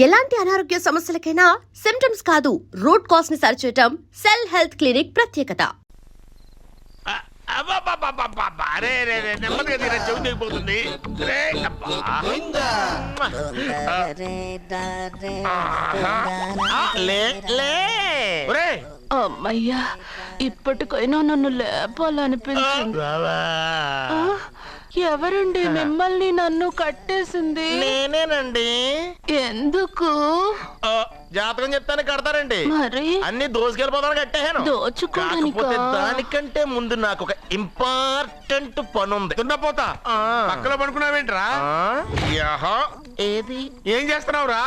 ఎలాంటి అనారోగ్య సమస్యలకైనా సిమ్టమ్స్ కాదు రూట్ కాజ్ ని సరిచేయటం సెల్ హెల్త్ క్లినిక్ ప్రత్యేకత. నెమ్మదిగా తీరా చెవి తెగిపోతుంది. అమ్మయ్యా, ఇప్పటికైనా నన్ను లేపాలనిపించింది. ఎవరండి మిమ్మల్ని నన్ను కట్టేసింది? నేనేనండి. ఎందుకు? జాతకం చెప్తాను కడతారండి. మరి అన్ని దోసుకెళ్ళిపోతాను కట్టేహాను. దోచుకోవడానికా? దానికంటే ముందు నాకు ఒక ఇంపార్టెంట్ పని ఉంది. తున్నపోతా పక్కలో పడుకున్నావేంట్రా? ఏది ఏం చేస్తున్నావురా?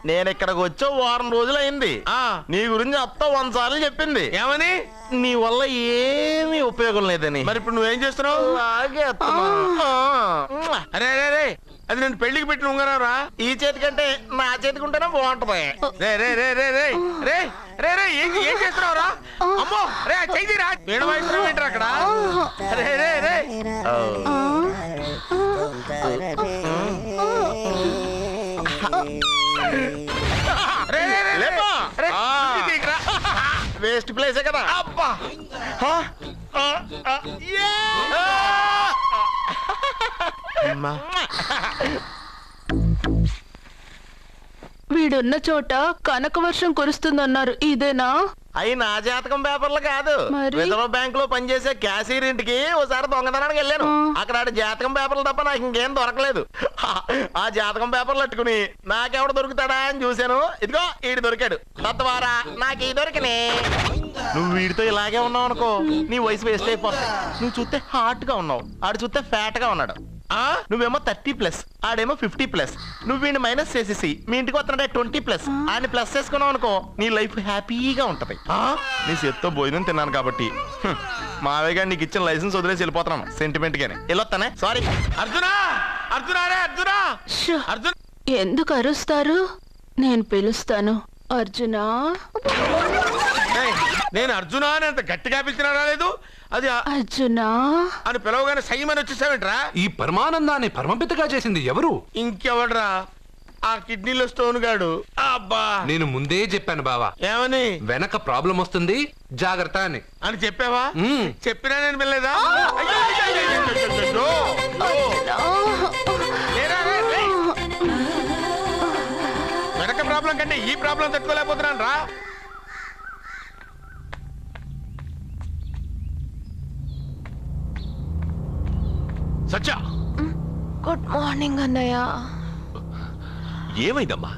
నేను ఇక్కడికి వచ్చి వారం రోజులు అయింది. నీ గురించి అత్త 100 సార్లు చెప్పింది. ఏమని? నీ వల్ల ఏమీ ఉపయోగం లేదని. మరి ఇప్పుడు నువ్వేం చేస్తున్నావు? అరే అరే, అది నేను పెళ్లికి పెట్టిన ఉంగరారా. ఈ చేతి కంటే నా చేతికి ఉంటేనే బాగుంటది. రే రే రే రే రే రే రే రే ఏం చేస్తున్నావురా? అమ్మో రే చెయ్యిరా. వీణ వాయిస్తున్నావు ఏంట్రా అక్కడ? రే రే రే వేస్ట్ ప్లేసే కదా. అబ్బా వీడున్న చోట కనక వర్షం కురుస్తుందన్నారు, ఇదేనా? అయి నా జాతకం పేపర్లు కాదు. రిజర్వ్ బ్యాంక్ లో పనిచేసే క్యాషియర్ ఇంటికి ఓసారి దొంగతనానికి వెళ్ళాను. అక్కడ జాతకం పేపర్లు తప్ప నాకు ఇంకేం దొరకలేదు. ఆ జాతకం పేపర్లు పట్టుకుని నాకెవడు దొరుకుతాడా అని చూశాను. ఇదిగో ఈడు దొరికాడు. తత్వారా నాకు ఈ దొరికినే. నువ్వు వీడితో ఇలాగే ఉన్నావు అనుకో, నీ వయసు వేస్ట్ అయిపోతాయి. నువ్వు చూస్తే హాట్ గా ఉన్నావు, ఆడు చూస్తే ఫ్యాట్ గా ఉన్నాడు. నువ్వేమో 30+, ఆడేమో 50+. నువ్వు వీడిని మైనస్ చేసేసి మీ ఇంటికి వస్తున్నాడే 20+, ఆయన ప్లస్ చేసుకున్నావు అనుకో, నీ లైఫ్ హ్యాపీగా ఉంటది. నీ చేత్తో భోజనం తిన్నాను కాబట్టి మావయ్య గారు నీకు ఇచ్చిన లైసెన్స్ వదిలేసి వెళ్ళిపోతున్నాను సెంటిమెంట్ గానే. వెళ్ళొస్తానే. సారీ. అర్జునా అర్జునా రే అర్జునా అర్జున్. ఎందుకు అరుస్తారు? నేను పిలుస్తాను. అర్జునా. నేను అర్జునా అని అంత గట్టిగా పిలిచినా రాలేదు. అది అర్జునా అని పిలవగానే సైమని వచ్చేసావేంట్రా? ఈ పరమానందాన్ని పరమపితగా చేసింది ఎవరు? ఇంకెవడ్రా? ఆ కిడ్నీలో స్టోన్ గాడు. అబ్బా, నేను ముందే చెప్పాను బావా. ఏమని? వెనక ప్రాబ్లం వస్తుంది, జాగ్రత్త అని. అని చెప్పావా? చెప్పినా నేను వెళ్ళలేదా? వెనక ప్రాబ్లం కంటే ఈ ప్రాబ్లం తట్టుకోలేకపోతున్నాను రా. సత్య, గుడ్ మార్నింగ్ అన్నయ్య. ఏమైందమ్మా?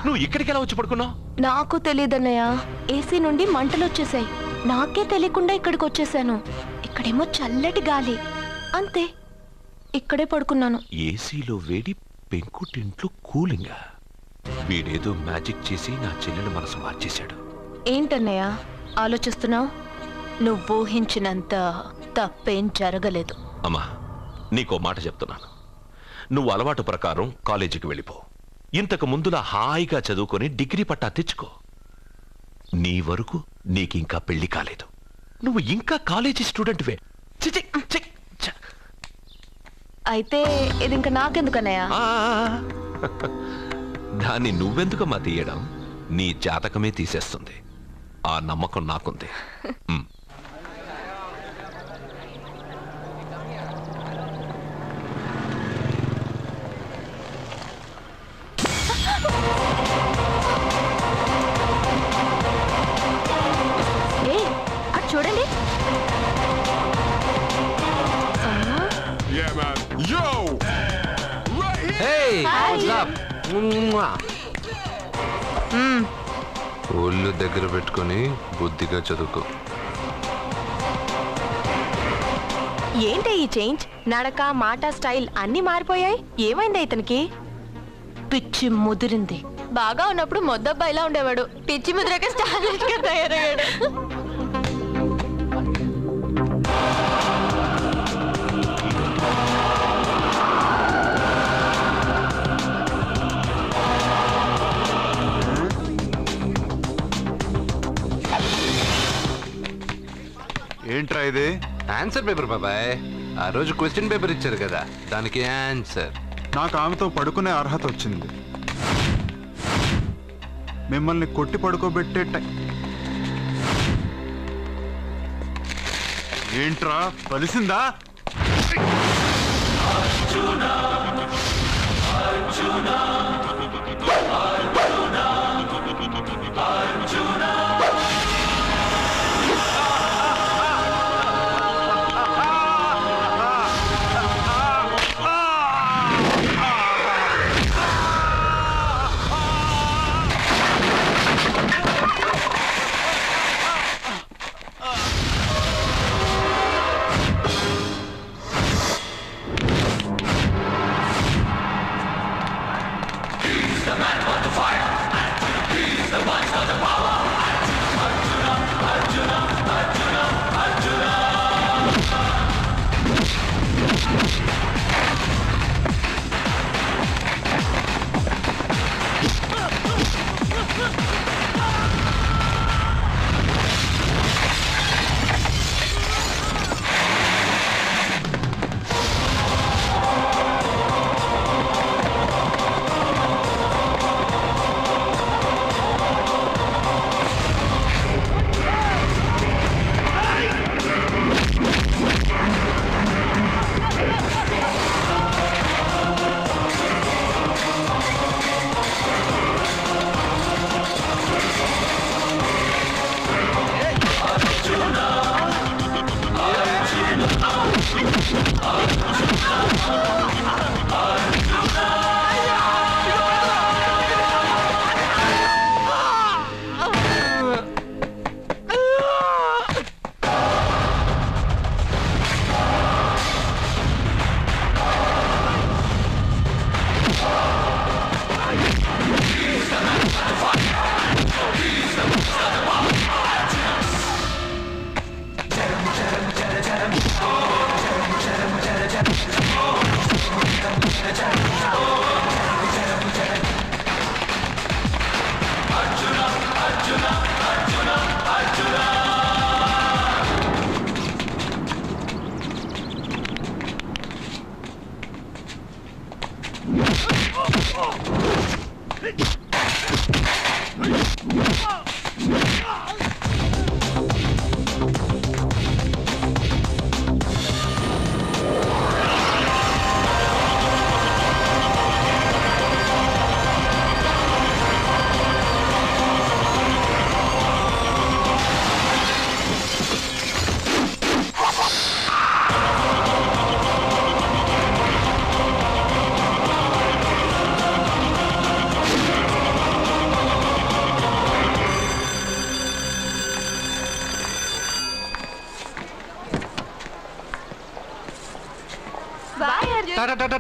నువ్వు ఇక్కడికి ఎలా వచ్చి పడుకున్నావు? నాకు తెలియదన్నయ్య, ఏసీ నుండి మంటలు వచ్చేసాయి. నాకే తెలియకుండా ఇక్కడికి వచ్చేసాను. ఇక్కడేమో చల్లటి గాలి, అంతే. ఇక్కడే పడుకున్నాను. ఏసీలో వేడి, పెంకుటింట్లో కూలింగా. వీడేదో మ్యాజిక్ చేసి నా చెల్లెలు మనసు మార్చేశాడు. ఏంటన్నయ్య ఆలోచిస్తున్నావు? నువ్వు ఊహించినంత తప్పేం జరగలేదు. అమ్మా, నీకో మాట చెప్తున్నాను. నువ్వు అలవాటు ప్రకారం కాలేజీకి వెళ్ళిపో. ఇంతకు ముందులా హాయిగా చదువుకొని డిగ్రీ పట్టా తెచ్చుకో. నీ వరకు నీకింకా పెళ్లి కాలేదు. నువ్వు ఇంకా కాలేజీ స్టూడెంట్వే. అయితే ఇది ఇంకా నాకెందుకన్నయ్య? దాన్ని నువ్వెందుకమ్మా తీయడం? నీ జాతకమే తీసేస్తుంది. ఆ నమ్మకం నాకుంది. చూడండి. ఒళ్ళు దగ్గర పెట్టుకొని బుద్ధిగా చదువుకో. ఏంటి ఈ చేంజ్? నడక, మాట, స్టైల్ అన్ని మారిపోయాయి. ఏమైంది ఇతనికి? పిచ్చి ముదిరింది. బాగా ఉన్నప్పుడు మొద్దబ్బాయిలా ఉండేవాడు. పిచ్చి ముదిరాక స్టైలిష్ గా తయారయ్యాడు. ఏంట్రా ఇది? ఆన్సర్ పేపర్ బాబాయ్. ఆ రోజు క్వశ్చన్ పేపర్ ఇచ్చారు కదా, దానికి ఆన్సర్. నాకు ఆమెతో పడుకునే అర్హత వచ్చింది. మిమ్మల్ని కొట్టి పడుకోబెట్టే ఏంట్రా కలిసిందా?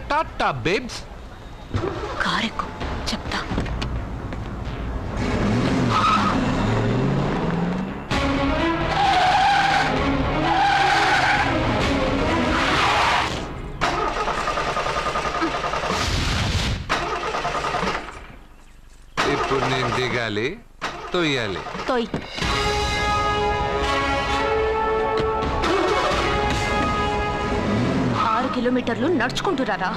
టాటా బేబ్స్. కారెక్కు చెప్తా. ఇప్పుడు నేను దిగాలి, తొయ్యాలి. తోయ్. కిలోమీటర్లు నడుచుకుంటురారా?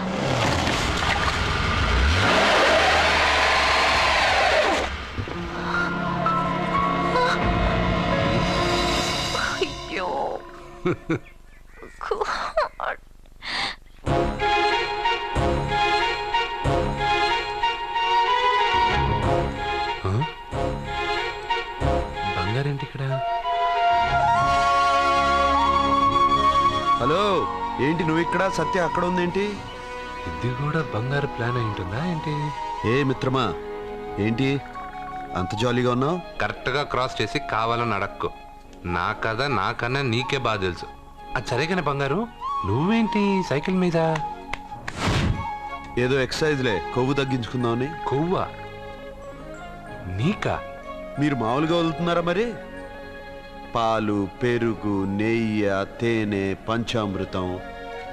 అయ్యో బంగారేంటి ఇక్కడ? హలో, ఏంటి నువ్వు ఇక్కడ, సత్య అక్కడ ఉందేంటి? ఇది కూడా బంగారు ప్లాన్ అయి ఉంటుందా ఏంటి? ఏ మిత్రమా, ఏంటి అంత జాలీగా ఉన్నావు? కరెక్ట్గా క్రాస్ చేసి కావాలని అడక్కు. నా కథ నాకన్నా నీకే బాగా తెలుసు. అది సరేగానే బంగారు, నువ్వేంటి సైకిల్ మీద? ఏదో ఎక్సర్సైజ్లే, కొవ్వు తగ్గించుకుందామని. కొవ్వా? నీకా? మీరు మామూలుగా వదులుతున్నారా మరి? పాలు, పెరుగు, నెయ్యి, తేనె, పంచామృతం,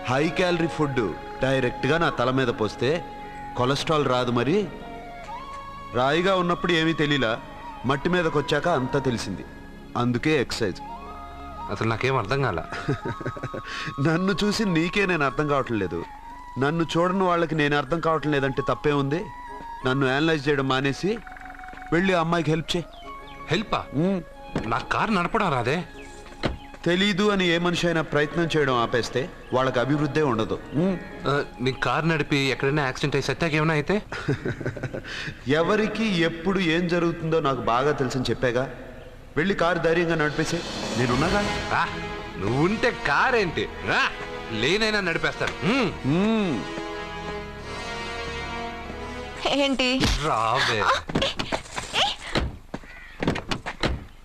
హై క్యాలరీ ఫుడ్ డైరెక్ట్గా నా తల మీద పోస్తే కొలెస్ట్రాల్ రాదు మరి. రాయిగా ఉన్నప్పుడు ఏమీ తెలియలా, మట్టి మీదకి వచ్చాక అంతా తెలిసింది. అందుకే ఎక్సర్సైజ్. అసలు నాకేం అర్థం కాల. నన్ను చూసి నీకే నేను అర్థం కావట్లేదు. నన్ను చూడని వాళ్ళకి నేను అర్థం కావటం లేదంటే తప్పే ఉంది. నన్ను అనలైజ్ చేయడం మానేసి వెళ్ళి ఆ అమ్మాయికి హెల్ప్ చేయి. హెల్పా? నా కారు నడపడం రాదే. తెలీదు అని ఏ మనిషి అయినా ప్రయత్నం చేయడం ఆపేస్తే వాళ్ళకి అభివృద్ధే ఉండదు. నీ కారు నడిపి ఎక్కడైనా యాక్సిడెంట్ అయి సత్యాకి ఏమైనా అయితే? ఎవరికి ఎప్పుడు ఏం జరుగుతుందో నాకు బాగా తెలుసని చెప్పాగా. వెళ్ళి కారు ధైర్యంగా నడిపేసే, నేనున్నాగా. నువ్వుంటే కారేంటి, లేనైనా నడిపేస్తాను. ఏంటి రావే.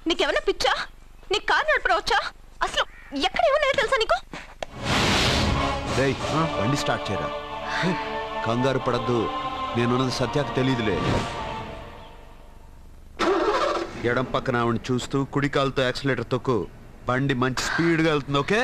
నీకేమన్నా పిచ్చా? నీ కారు నడపడవచ్చా? అసలు ఎక్కడ ఏమన్నా తెలుసా నీకు? రేయ్, బండి స్టార్ట్ చేయరా. కంగారు పడద్దు, నేనున్నది సత్యాకు తెలీదులే. ఎడం పక్కన ఆవిడ చూస్తూ కుడి కాలుతో యాక్సిలేటర్ తొక్కు. బండి మంచి స్పీడ్గా వెళ్తుంది. ఓకే?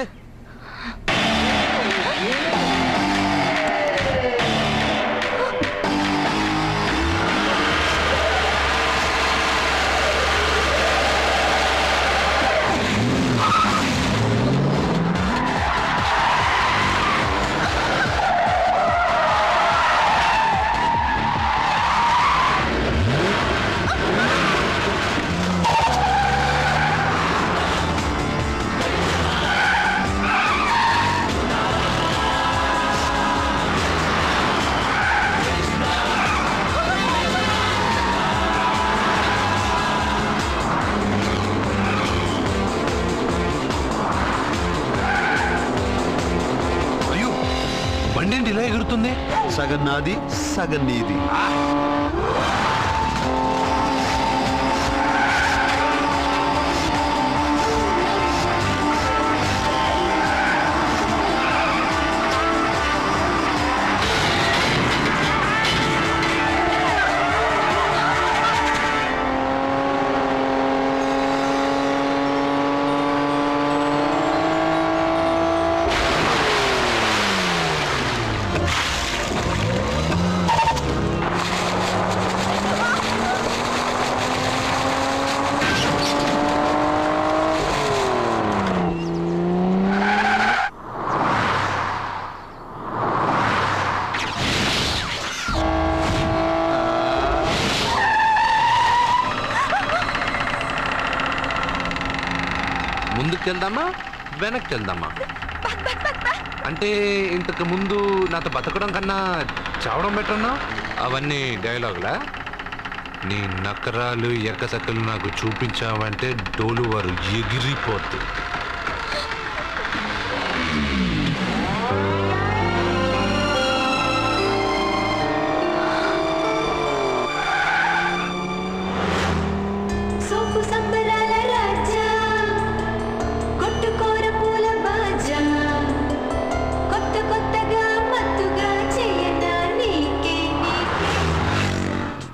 బండి ఇలా ఎగురుతుంది. సగం నాది, సగం నీది. ముందుకెళ్దామా వెనక్కి వెళ్దామా? అంటే ఇంతకు ముందు నాతో బతకడం కన్నా చావడం బెటర్నా? అవన్నీ డైలాగులా? నీ నకరాలు ఎక్కసక్కలు నాకు చూపించావంటే డోలు వారు ఎగిరిపోద్ది. సోపు సంబర